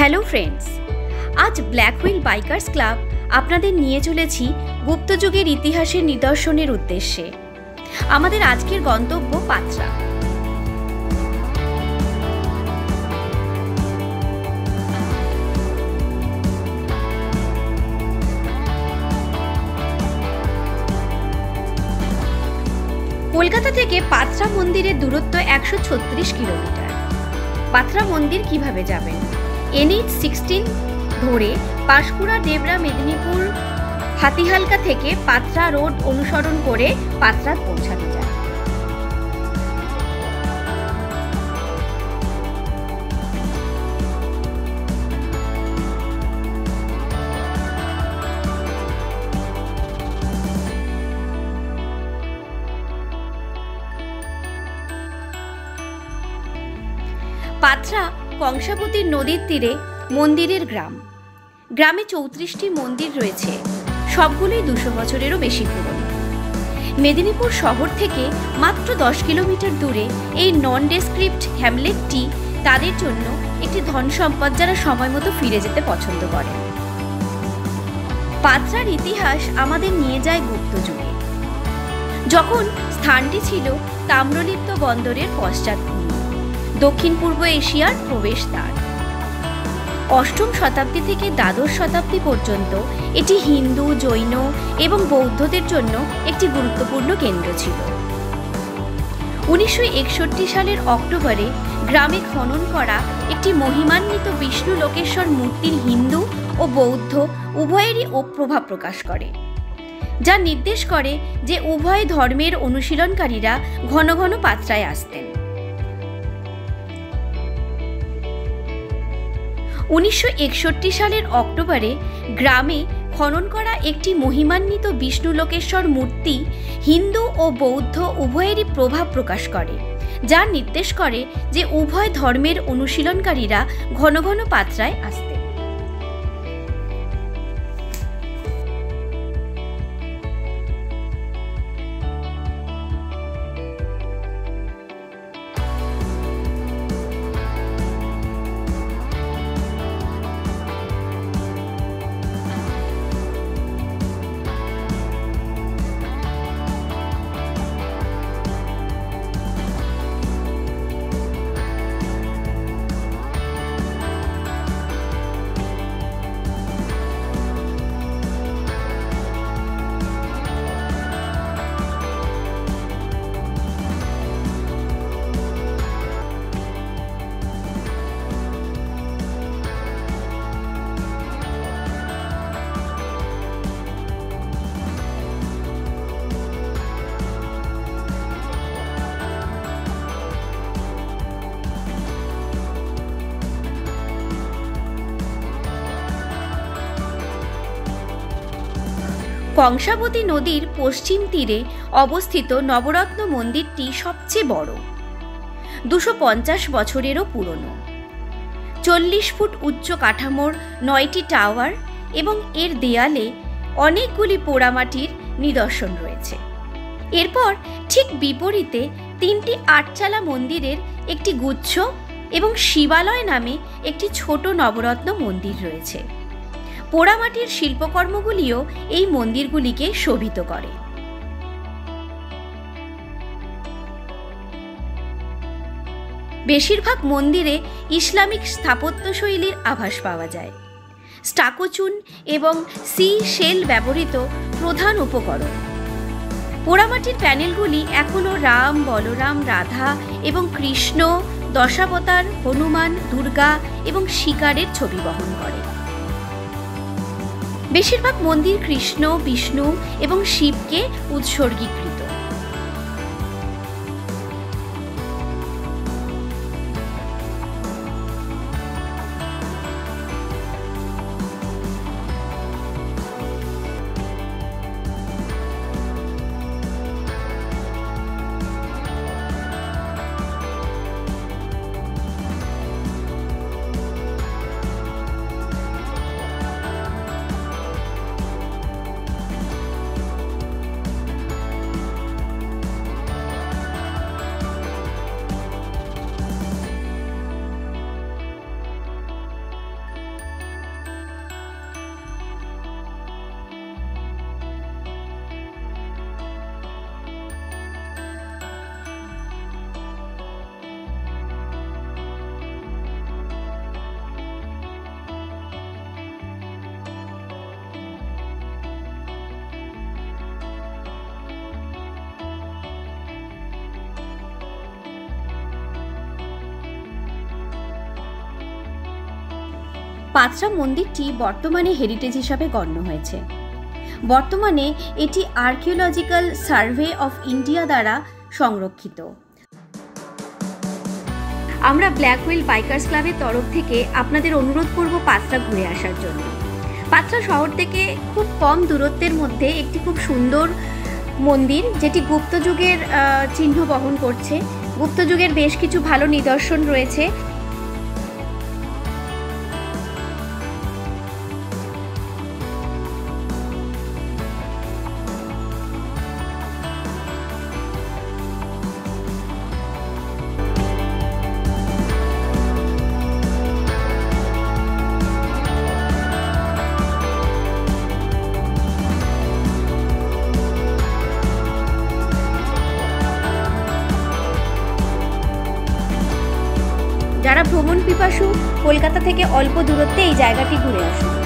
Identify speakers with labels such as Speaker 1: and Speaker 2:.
Speaker 1: Hello friends, আজ black wheel bikers club আপনাদের নিয়ে চলেছি গুপ্তযুগের ইতিহাসের নিদর্শনের উদ্দেশ্যে। আমাদের আজকের গন্তব্য পাত্রা। কলকাতা থেকে পাত্রা মন্দিরের দূরত্ব 136 কিলোমিটার। পাত্রা মন্দির কিভাবে যাবেন? NH-16 ধরে পাঁশকুড়া, ডেবরা, মেদিনীপুর, হাতিহালকা থেকে পাত্রা রোড অনুসরণ করে পাত্রা পৌঁছানো যায়। পাত্রা কংসাবতী নদীর তীরে মন্দিরের গ্রাম। গ্রামে 34টি মন্দির রয়েছে, সবগুলোই 200 বছরেরও বেশি পুরনো। মেদিনীপুর শহর থেকে মাত্র 10 কিলোমিটার দূরে এই নন ডেসক্রিপ্ট হ্যামলেটটি তাদের জন্য একটি ধন সম্পদ, যারা সময় মতো ফিরে যেতে পছন্দ করে। পাত্রার ইতিহাস আমাদের নিয়ে যায় গুপ্ত যুগে, যখন স্থানটি ছিল তাম্রলিপ্ত বন্দরের পশ্চাৎভূমি, দক্ষিণ পূর্ব এশিয়ার প্রবেশদ্বার। 8ম শতাব্দী থেকে দ্বাদশ শতাব্দী পর্যন্ত এটি হিন্দু, জৈন এবং বৌদ্ধদের জন্য একটি গুরুত্বপূর্ণ কেন্দ্র ছিল। 1961 সালের অক্টোবরে গ্রামে খনন করা একটি মহিমান্বিত বিষ্ণু লোকেশ্বর মূর্তির হিন্দু ও বৌদ্ধ উভয়েরই প্রভাব প্রকাশ করে, যা নির্দেশ করে যে উভয় ধর্মের অনুশীলনকারীরা ঘন ঘন পাত্রায় আসতেন। 1961 সালের অক্টোবরে গ্রামে খনন করা একটি মহিমান্বিত বিষ্ণু লোকেশ্বর মূর্তি হিন্দু ও বৌদ্ধ উভয়েরই প্রভাব প্রকাশ করে, যা নির্দেশ করে যে উভয় ধর্মের অনুশীলনকারীরা ঘন ঘন পাত্রায় আসতেন। কংসাবতী নদীর পশ্চিম তীরে অবস্থিত নবরত্ন মন্দিরটি সবচেয়ে বড়, 250 বছরেরও পুরনো। 40 ফুট উচ্চ কাঠামোর 9টি টাওয়ার এবং এর দেয়ালে অনেকগুলি পোড়ামাটির নিদর্শন রয়েছে। এরপর ঠিক বিপরীতে 3টি 8চালা মন্দিরের একটি গুচ্ছ এবং শিবালয় নামে একটি ছোট নবরত্ন মন্দির রয়েছে। পোড়ামাটির শিল্পকর্মগুলিও এই মন্দিরগুলিকে শোভিত করে। বেশিরভাগ মন্দিরে ইসলামিক স্থাপত্যশৈলীর আভাস পাওয়া যায়। স্টাকোচুন এবং শেল ব্যবহৃত প্রধান উপকরণ। পোড়ামাটির প্যানেলগুলি এখনও রাম, বলরাম, রাধা এবং কৃষ্ণ, দশাবতার, হনুমান, দুর্গা এবং শিকারের ছবি বহন করে। বেশিরভাগ মন্দির কৃষ্ণ, বিষ্ণু এবং শিবকে উৎসর্গীকৃত। পাত্রা মন্দিরটি বর্তমানে হেরিটেজ হিসাবে গণ্য হয়েছে। বর্তমানে এটি আর্কিওলজিক্যাল সার্ভে অফ ইন্ডিয়া দ্বারা সংরক্ষিত। আমরা ব্ল্যাক হুইল বাইকার্স ক্লাবের তরফ থেকে আপনাদের অনুরোধ করব পাত্রা ঘুরে আসার জন্য। পাত্রা শহর থেকে খুব কম দূরত্বের মধ্যে একটি খুব সুন্দর মন্দির, যেটি গুপ্ত যুগের চিহ্ন বহন করছে। গুপ্ত যুগের বেশ কিছু ভালো নিদর্শন রয়েছে। যারা ভ্রমণ পিপাসু, কলকাতা থেকে অল্প দূরত্বে এই জায়গাটি ঘুরে আসুন।